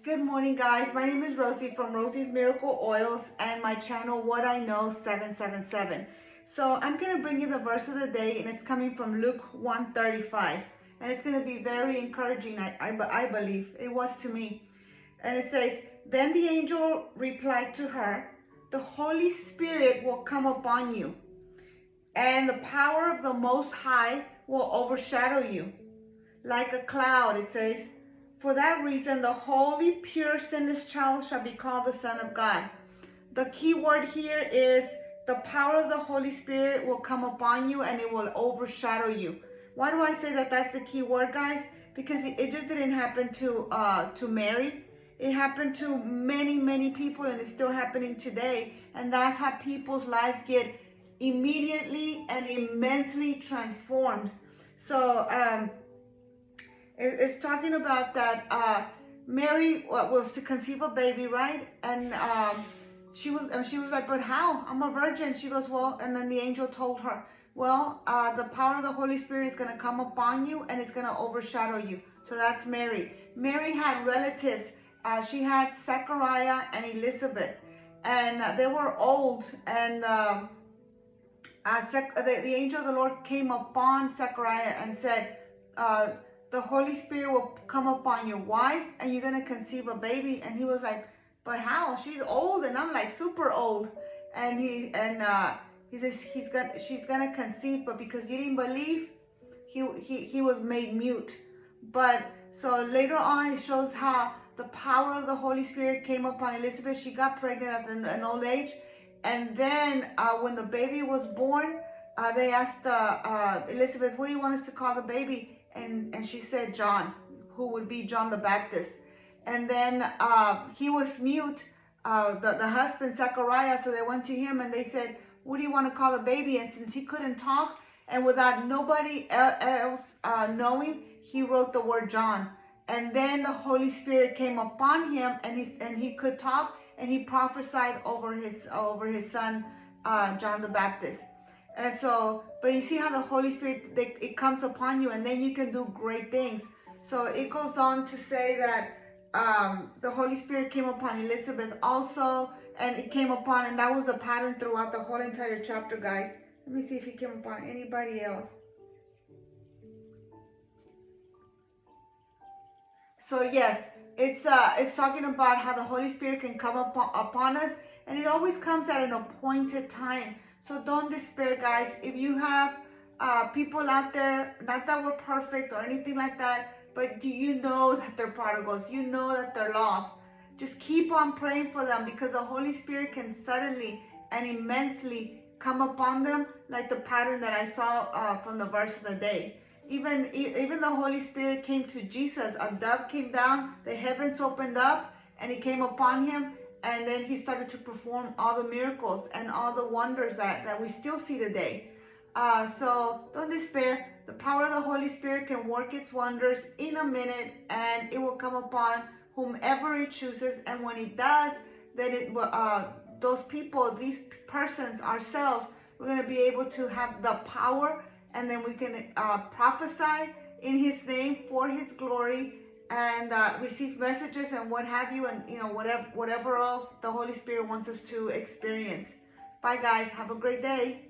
Good morning, guys. My name is Rosie from Rosie's Miracle Oils and my channel What I Know 777. So I'm going to bring you the verse of the day, and it's coming from Luke 1:35. And it's going to be very encouraging, I believe. It was to me. And it says, "Then the angel replied to her, 'The Holy Spirit will come upon you, and the power of the Most High will overshadow you. Like a cloud,' it says. 'For that reason, the holy, pure, sinless child shall be called the Son of God.'" The key word here is the power of the Holy Spirit will come upon you and it will overshadow you. Why do I say that that's the key word, guys? Because it just didn't happen to Mary. It happened to many, many people, and it's still happening today. And that's how people's lives get immediately and immensely transformed. So, it's talking about that Mary was to conceive a baby, right? And she was like, "But how? I'm a virgin." She goes, "Well," and then the angel told her, "Well, the power of the Holy Spirit is going to come upon you and it's going to overshadow you." So that's Mary. Mary had relatives. She had Zechariah and Elizabeth, and they were old. And the angel of the Lord came upon Zechariah and said, "The Holy Spirit will come upon your wife and you're going to conceive a baby." And he was like, "But how? She's old and I'm like super old." And he says she's going to conceive, but because you didn't believe, he was made mute. But so later on it shows how the power of the Holy Spirit came upon Elizabeth. She got pregnant at an old age. And then when the baby was born, they asked Elizabeth, "What do you want us to call the baby?" And she said John, who would be John the Baptist. And then he was mute, the husband, Zechariah. So they went to him and they said, "What do you want to call the baby?" And since he couldn't talk, and without nobody else knowing, he wrote the word John. And then the Holy Spirit came upon him, and he could talk, and he prophesied over his son, John the Baptist. And so, but you see how the Holy Spirit, it comes upon you, and then you can do great things. So it goes on to say that the Holy Spirit came upon Elizabeth also, and it came upon, and that was a pattern throughout the whole entire chapter, guys. Let me see if he came upon anybody else. So yes, it's talking about how the Holy Spirit can come upon us, and it always comes at an appointed time. So don't despair, guys. If you have people out there, not that we're perfect or anything like that, but do you know that they're prodigals? You know that they're lost. Just keep on praying for them, because the Holy Spirit can suddenly and immensely come upon them, like the pattern that I saw from the verse of the day. Even the Holy Spirit came to Jesus. A dove came down, the heavens opened up, and it came upon him. And then he started to perform all the miracles and all the wonders that we still see today. So don't despair. The power of the Holy Spirit can work its wonders in a minute, and it will come upon whomever it chooses. And when it does, then those people, these persons, ourselves, we're going to be able to have the power, and then we can prophesy in his name for his glory, and receive messages and what have you, and whatever else the Holy Spirit wants us to experience. Bye, guys. Have a great day.